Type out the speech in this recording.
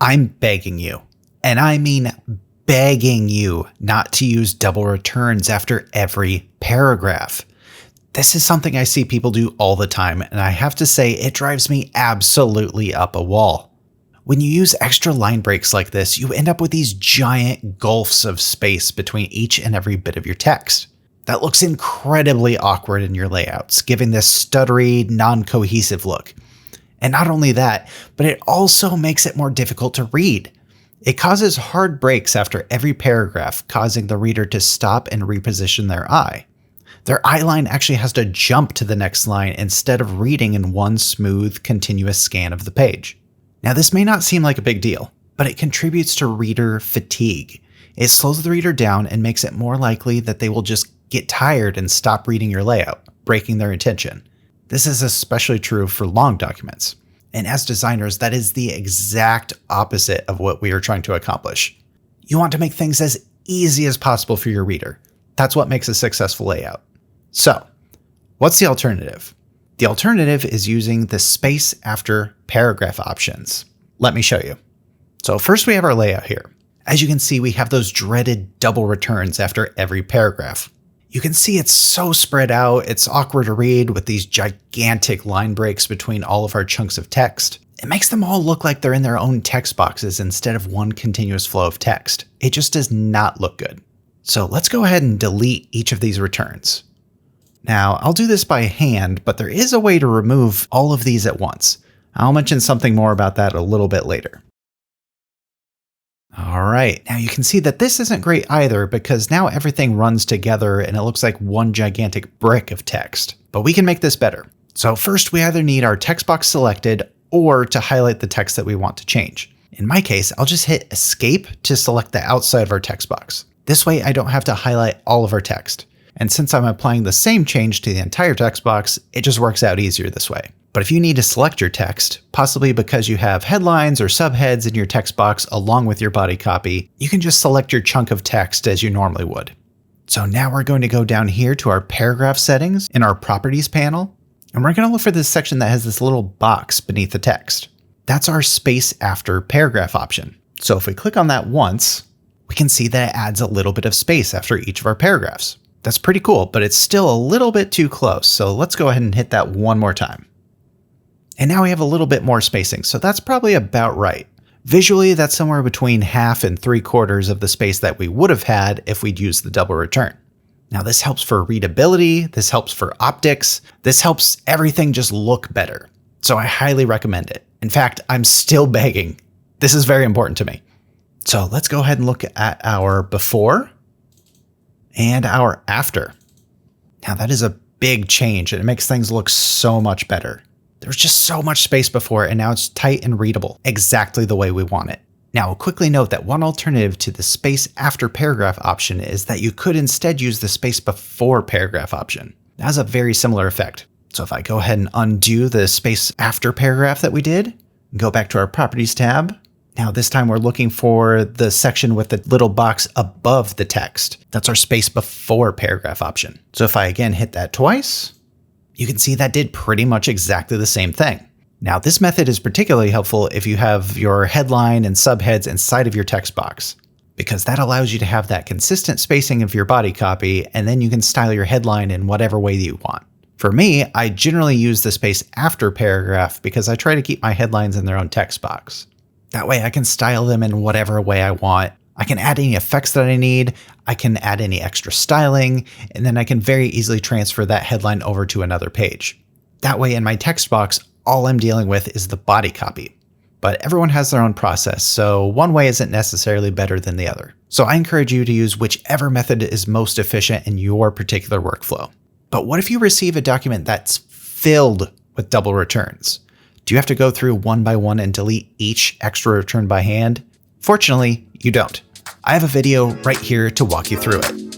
I'm begging you, and I mean begging you, not to use double returns after every paragraph. This is something I see people do all the time, and I have to say it drives me absolutely up a wall. When you use extra line breaks like this, you end up with these giant gulfs of space between each and every bit of your text. That looks incredibly awkward in your layouts, giving this stuttery, non-cohesive look. And not only that, but it also makes it more difficult to read. It causes hard breaks after every paragraph, causing the reader to stop and reposition their eye. Their eye line actually has to jump to the next line instead of reading in one smooth, continuous scan of the page. Now, this may not seem like a big deal, but it contributes to reader fatigue. It slows the reader down and makes it more likely that they will just get tired and stop reading your layout, breaking their attention. This is especially true for long documents. And as designers, that is the exact opposite of what we are trying to accomplish. You want to make things as easy as possible for your reader. That's what makes a successful layout. So, what's the alternative? The alternative is using the space after paragraph options. Let me show you. So first we have our layout here. As you can see, we have those dreaded double returns after every paragraph. You can see it's so spread out, it's awkward to read with these gigantic line breaks between all of our chunks of text. It makes them all look like they're in their own text boxes instead of one continuous flow of text. It just does not look good. So let's go ahead and delete each of these returns. Now, I'll do this by hand, but there is a way to remove all of these at once. I'll mention something more about that a little bit later. All right, now you can see that this isn't great either because now everything runs together and it looks like one gigantic brick of text. But we can make this better. So first we either need our text box selected or to highlight the text that we want to change. In my case, I'll just hit Escape to select the outside of our text box. This way I don't have to highlight all of our text. And since I'm applying the same change to the entire text box, it just works out easier this way. But if you need to select your text, possibly because you have headlines or subheads in your text box along with your body copy, you can just select your chunk of text as you normally would. So now we're going to go down here to our paragraph settings in our properties panel, and we're going to look for this section that has this little box beneath the text. That's our space after paragraph option. So if we click on that once, we can see that it adds a little bit of space after each of our paragraphs. That's pretty cool, but it's still a little bit too close. So let's go ahead and hit that one more time. And now we have a little bit more spacing, so that's probably about right. Visually, that's somewhere between 1/2 and 3/4 of the space that we would have had if we'd used the double return. Now this helps for readability, this helps for optics, this helps everything just look better. So I highly recommend it. In fact, I'm still begging. This is very important to me. So let's go ahead and look at our before and our after. Now that is a big change and it makes things look so much better. There was just so much space before and now it's tight and readable, exactly the way we want it. Now, I'll quickly note that one alternative to the space after paragraph option is that you could instead use the space before paragraph option. That has a very similar effect. So if I go ahead and undo the space after paragraph that we did, go back to our properties tab. Now this time we're looking for the section with the little box above the text. That's our space before paragraph option. So if I again hit that twice, you can see that did pretty much exactly the same thing. Now this method is particularly helpful if you have your headline and subheads inside of your text box, because that allows you to have that consistent spacing of your body copy, and then you can style your headline in whatever way that you want. For me, I generally use the space after paragraph because I try to keep my headlines in their own text box. That way I can style them in whatever way I want. I can add any effects that I need, I can add any extra styling, and then I can very easily transfer that headline over to another page. That way in my text box, all I'm dealing with is the body copy. But everyone has their own process, so one way isn't necessarily better than the other. So I encourage you to use whichever method is most efficient in your particular workflow. But what if you receive a document that's filled with double returns? Do you have to go through one by one and delete each extra return by hand? Fortunately, you don't. I have a video right here to walk you through it.